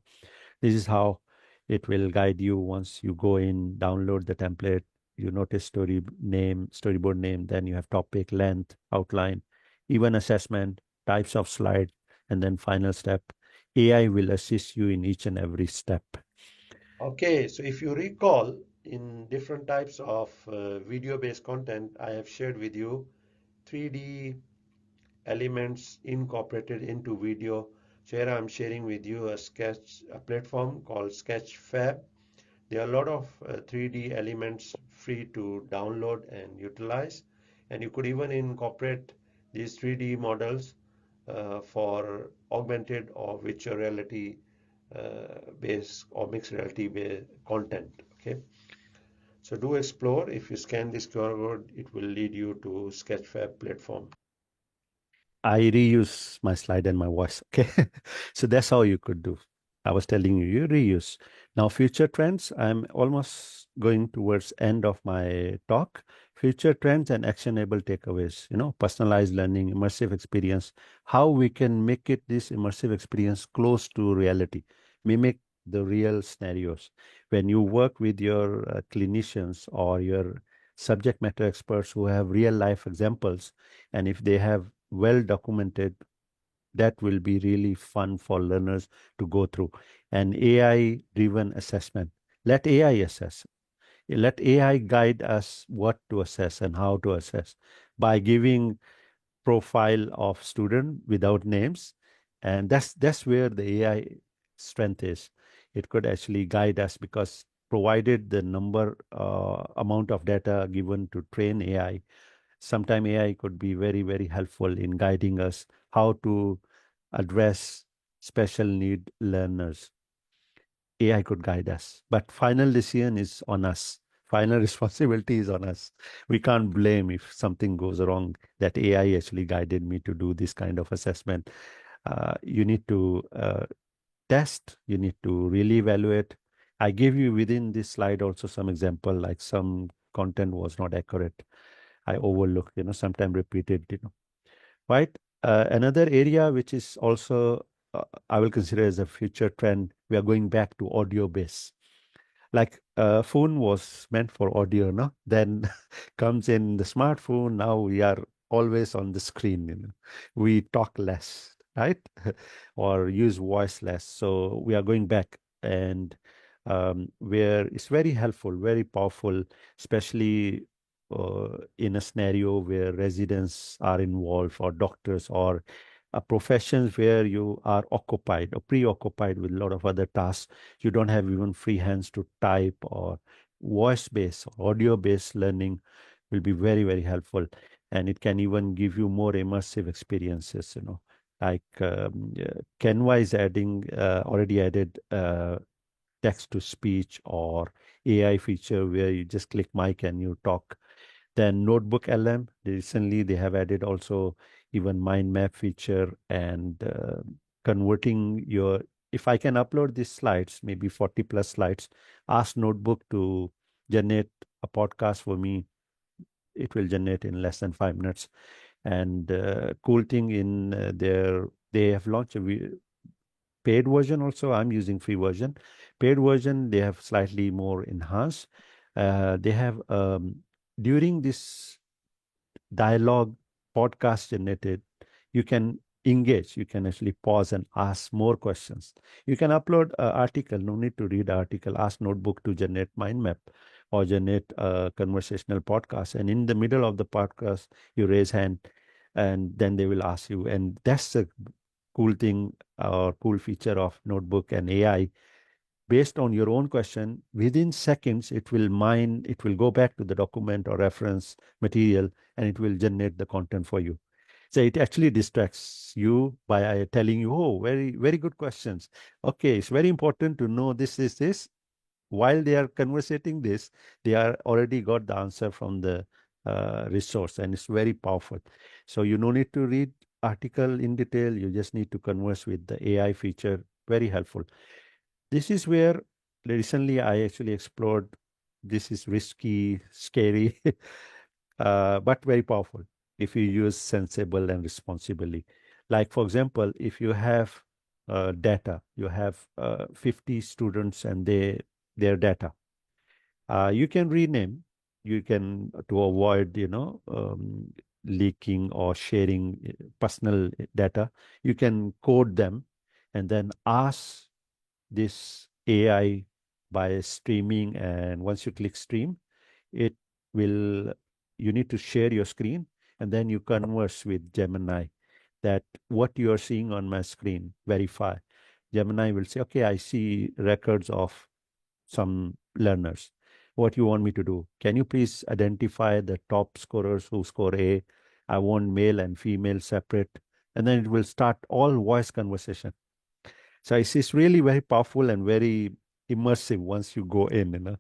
This is how it will guide you once you go in, download the template, you notice storyboard name, then you have topic, length, outline, even assessment, types of slide, and then final step. AI will assist you in each and every step. Okay, so if you recall, in different types of video-based content, I have shared with you 3D elements incorporated into video. So here I'm sharing with you a platform called Sketchfab. There are a lot of 3D elements free to download and utilize, and you could even incorporate these 3D models for augmented or virtual reality based or mixed reality based content. Okay, so do explore. If you scan this QR code, it will lead you to Sketchfab platform. I reuse my slide and my voice. Okay. So that's how you could do. I was telling you, you reuse. Now, future trends, I'm almost going towards end of my talk. Future trends and actionable takeaways, personalized learning, immersive experience, how we can make it this immersive experience close to reality, mimic the real scenarios. When you work with your clinicians or your subject matter experts who have real life examples, and if they have well documented, that will be really fun for learners to go through. And AI driven assessment, let AI assess, let AI guide us what to assess and how to assess by giving profile of student without names. And that's where the AI strength is. It could actually guide us, because provided the amount of data given to train AI, sometime AI could be very, very helpful in guiding us how to address special need learners. AI could guide us, but final decision is on us. Final responsibility is on us. We can't blame if something goes wrong that AI actually guided me to do this kind of assessment. You need to test, you need to really evaluate. I gave you within this slide also some example, like some content was not accurate. I overlooked, sometimes repeated, right? Another area which is also I will consider as a future trend, we are going back to audio base. Like phone was meant for audio, no? Then comes in the smartphone. Now we are always on the screen. We talk less, right? Or use voice less. So we are going back, and where it's very helpful, very powerful, especially in a scenario where residents are involved, or doctors, or professions where you are occupied or preoccupied with a lot of other tasks. You don't have even free hands to type, or voice-based, audio-based learning will be very, very helpful. And it can even give you more immersive experiences, like Canva is already added text to speech or AI feature where you just click mic and you talk. Then Notebook LM, recently they have added also even mind map feature, and converting your, if I can upload these slides, maybe 40 plus slides, ask Notebook to generate a podcast for me. It will generate in less than 5 minutes. And cool thing in they have launched a paid version also. I'm using free version. Paid version, they have slightly more enhanced. They have during this dialogue podcast generated, you can engage, you can actually pause and ask more questions. You can upload an article, no need to read article, ask Notebook to generate mind map or generate a conversational podcast. And in the middle of the podcast, you raise hand and then they will ask you. And that's the cool thing or cool feature of Notebook and AI. Based on your own question, within seconds, it will go back to the document or reference material, and it will generate the content for you. So it actually distracts you by telling you, oh, very, very good questions. Okay, it's very important to know this. While they are conversating this, they are already got the answer from the resource, and it's very powerful. So you no need to read article in detail. You just need to converse with the AI feature. Very helpful. This is where recently I actually explored. This is risky, scary, but very powerful if you use sensible and responsibly. Like, for example, if you have data, you have 50 students and their data. You can rename, you can, to avoid, leaking or sharing personal data, you can code them and then ask this AI by streaming. And once you click stream, it will, you need to share your screen and then you converse with Gemini that what you are seeing on my screen, verify. Gemini will say, okay, I see records of some learners. What you want me to do? Can you please identify the top scorers who score A? I want male and female separate. And then it will start all voice conversation. So it's really very powerful and very immersive once you go in,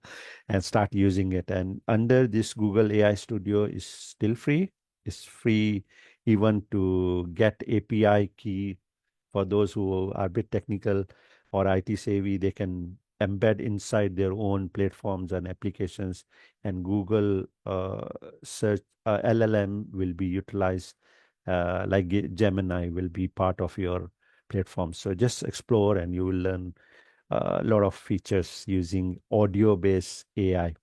and start using it. And under this Google AI Studio is still free. It's free even to get API key for those who are a bit technical or IT savvy. They can embed inside their own platforms and applications, and Google search LLM will be utilized, like Gemini will be part of your platform. So just explore and you will learn a lot of features using audio-based AI.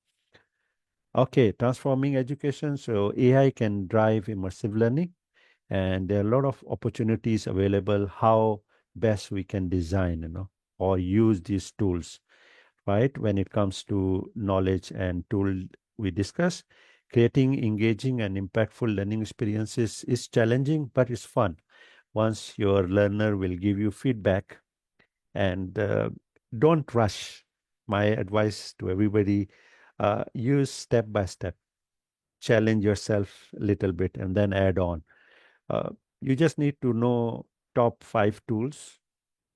Okay, transforming education. So AI can drive immersive learning, and there are a lot of opportunities available how best we can design, or use these tools, right? When it comes to knowledge and tool we discuss, creating engaging and impactful learning experiences is challenging, but it's fun. Once your learner will give you feedback, and don't rush. my advice to everybody, use step by step, challenge yourself a little bit, and then add on. Uh, you just need to know top 5 tools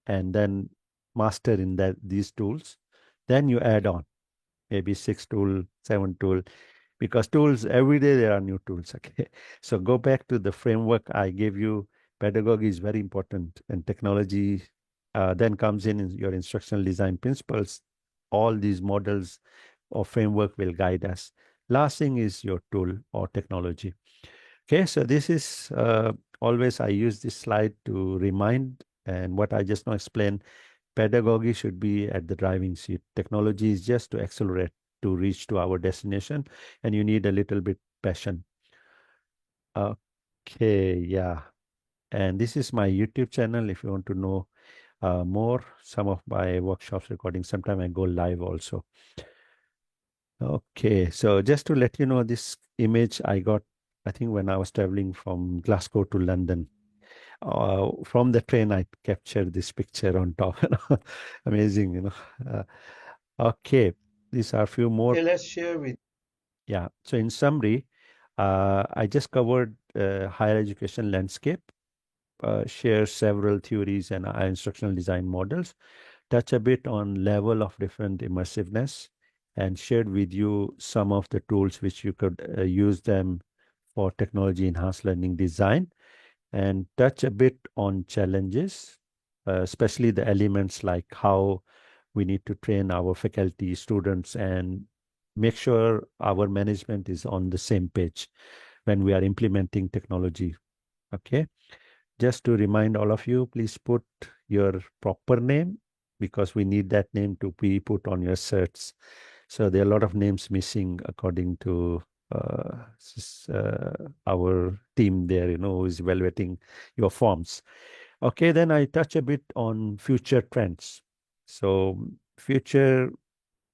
and then master in that these tools. Then you add on maybe 6 tool, 7 tool, because tools every day there are new tools. Okay, so go back to the framework I gave you. Pedagogy is very important, and technology then comes in your instructional design principles. All these models or framework will guide us. Last thing is your tool or technology. Okay, so this is always I use this slide to remind, and what I just now explained, pedagogy should be at the driving seat. Technology is just to accelerate to reach to our destination, and you need a little bit passion. Okay, yeah. And this is my YouTube channel. If you want to know more, some of my workshops recording, sometime I go live also. Okay, so just to let you know, this image I got, I think when I was traveling from Glasgow to London. From the train, I captured this picture on top. Amazing, okay, these are a few more. Okay, let's share with. Yeah. So in summary, I just covered higher education landscape, share several theories and instructional design models, touch a bit on level of different immersiveness, and shared with you some of the tools which you could use them for technology enhanced learning design, and touch a bit on challenges, especially the elements like how we need to train our faculty, students, and make sure our management is on the same page when we are implementing technology. Okay. Just to remind all of you, please put your proper name because we need that name to be put on your certs. So there are a lot of names missing according to our team there, who is evaluating your forms. Okay, then I touch a bit on future trends. So future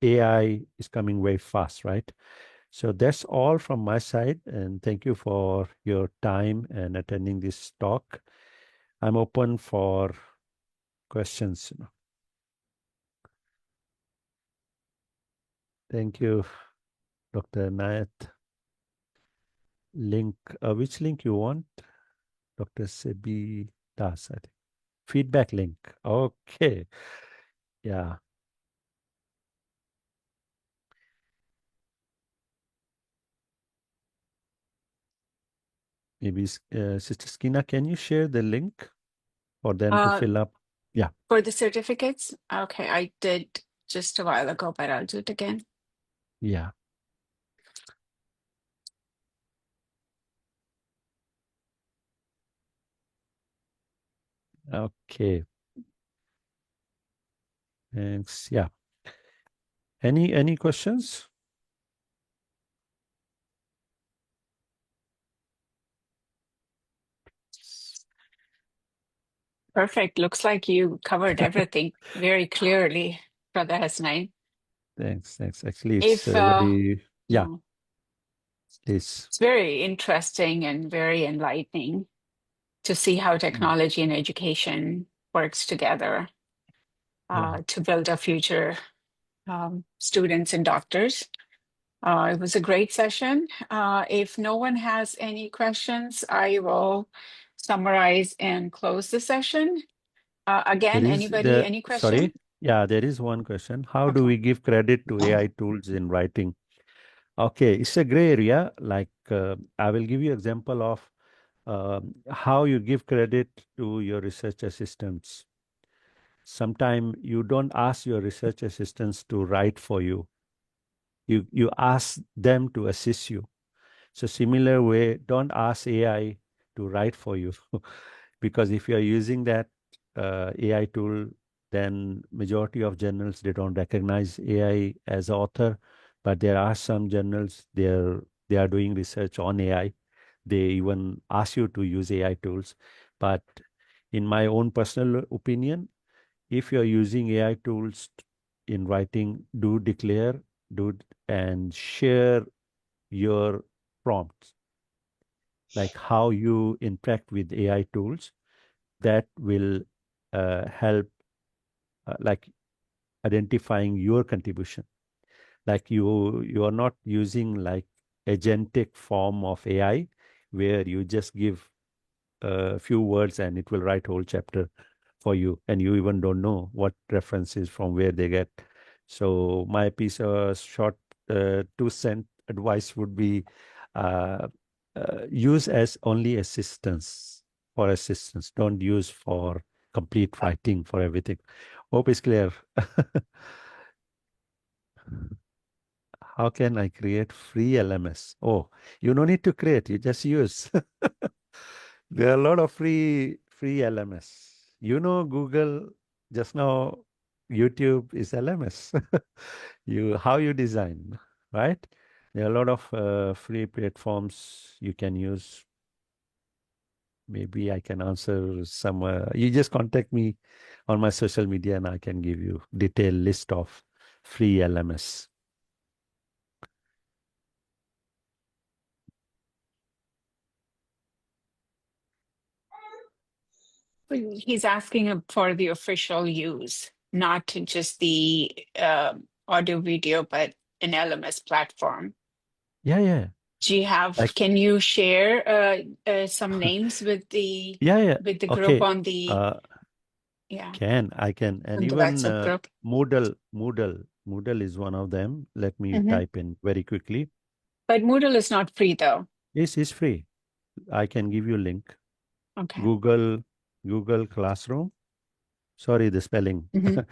AI is coming very fast, right? So that's all from my side, and thank you for your time and attending this talk. I'm open for questions. Thank you, Dr. Nayat. Link, which link you want? Dr. Sebi Das, I think. Feedback link. Okay. Yeah. Maybe Sister Skina, can you share the link for them to fill up? Yeah. For the certificates? Okay, I did just a while ago, but I'll do it again. Yeah. Okay. Thanks. Yeah. Any questions? Perfect. Looks like you covered everything very clearly, Brother Hasnain. Thanks. Actually, it's If very, yeah, mm, please. it's very interesting and very enlightening to see how technology and education works together Yeah. to build our future students and doctors. It was a great session. If no one has any questions, I will summarize and close the session. There Again, is anybody, any question? sorry. Yeah, there is one question. How do Okay. we give credit to AI tools in writing? Okay, it's a gray area. Like I will give you example of how you give credit to your research assistants. Sometimes you don't ask your research assistants to write for you. You ask them to assist you. So similar way, don't ask AI to write for you, because if you are using that AI tool, then majority of journals they don't recognize AI as author, but there are some journals they are doing research on AI. They even ask you to use AI tools, but in my own personal opinion, if you are using AI tools in writing, do declare, do and share your prompts, like how you interact with AI tools that will help. Like identifying your contribution. Like you are not using like agentic form of AI where you just give a few words and it will write whole chapter for you, and you even don't know what references from where they get. So my piece of short 2 cent advice would be uh, use as only assistance for assistance. Don't use for complete writing for everything. Hope is clear. How can I create free LMS? Oh, you don't need to create, you just use. There are a lot of free LMS. You know, Google just now, YouTube is LMS. How you design, right? There are a lot of free platforms you can use. Maybe I can answer some. You just contact me on my social media, and I can give you detailed list of free LMS. He's asking for the official use, not just the audio video, but an LMS platform. Yeah. Do you have, Like, can you share some names with yeah. with the group Okay. on the, yeah, I can. And on the even WhatsApp group? Moodle is one of them. Let me Hmm. type in very quickly. But Moodle is not free though. This is free. I can give you link. Okay. Google Classroom. Sorry, the spelling. Hmm. Yeah.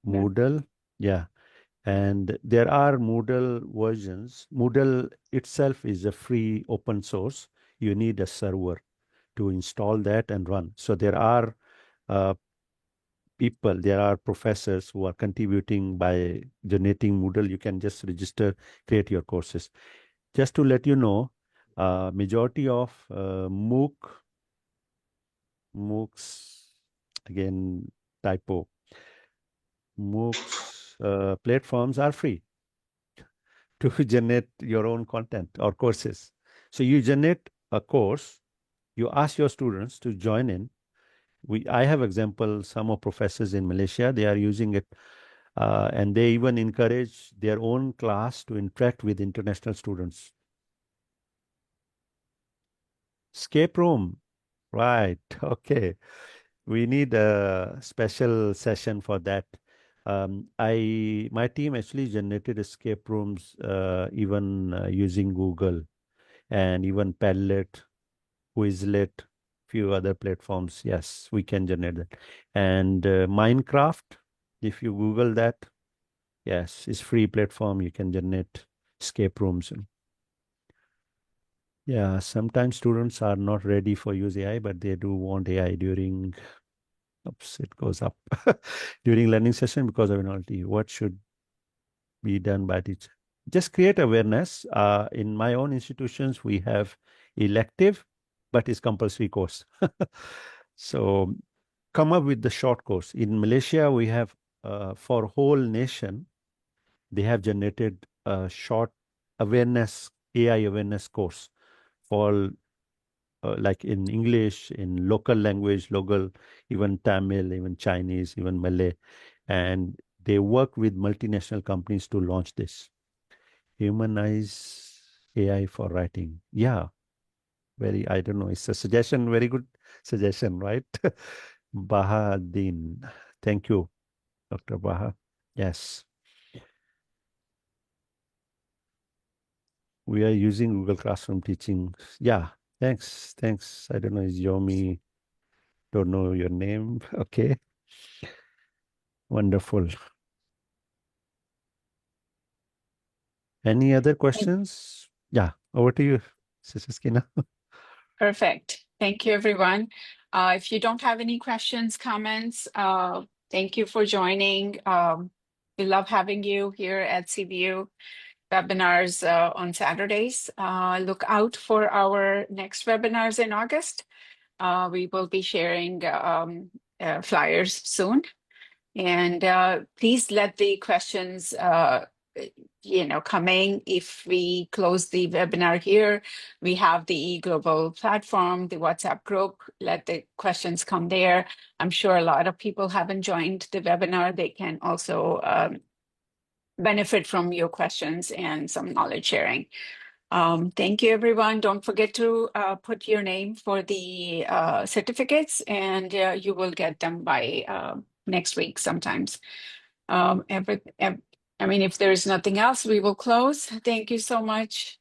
Moodle. Yeah. And there are Moodle versions. Moodle itself is a free open source. You need a server to install that and run. So there are uh, there are professors who are contributing by donating Moodle. You can just register, create your courses. Just to let you know, majority of MOOCs, again, typo, MOOCs platforms are free to generate your own content or courses. So you generate a course, you ask your students to join in. I have example, some of professors in Malaysia, they are using it, and they even encourage their own class to interact with international students. Escape room, right? Okay, we need a special session for that. My team actually generated escape rooms, even using Google and even Padlet, Quizlet, few other platforms. Yes, we can generate that. And Minecraft, if you Google that, yes, it's free platform. You can generate escape rooms. Yeah, sometimes students are not ready for use AI, but they do want AI during, oops, it goes up, during learning session because of penalty. What should be done by teacher? Just create awareness. In my own institutions, we have elective, but it's compulsory course. So come up with the short course. In Malaysia, we have for whole nation, they have generated a short awareness, AI awareness course for like in English, in local language, local, even Tamil, even Chinese, even Malay. And they work with multinational companies to launch this. Humanize AI for writing. Yeah, I don't know, it's a suggestion, very good suggestion, right? Bahadin. Thank you, Dr. Baha. Yes. We are using Google Classroom teaching. Yeah, thanks. I don't know, is Yomi, don't know your name. Okay, wonderful. Any other questions? Yeah, over to you, Sister Skina. Perfect. Thank you, everyone. If you don't have any questions, comments, thank you for joining. We love having you here at CBU webinars on Saturdays. Look out for our next webinars in August. We will be sharing flyers soon. And please let the questions coming. If we close the webinar here, we have the eGlobal platform, the WhatsApp group. Let the questions come there. I'm sure a lot of people haven't joined the webinar. They can also benefit from your questions and some knowledge sharing. Thank you, everyone. Don't forget to put your name for the certificates, and you will get them by next week sometimes. I mean, if there's nothing else, we will close. Thank you so much.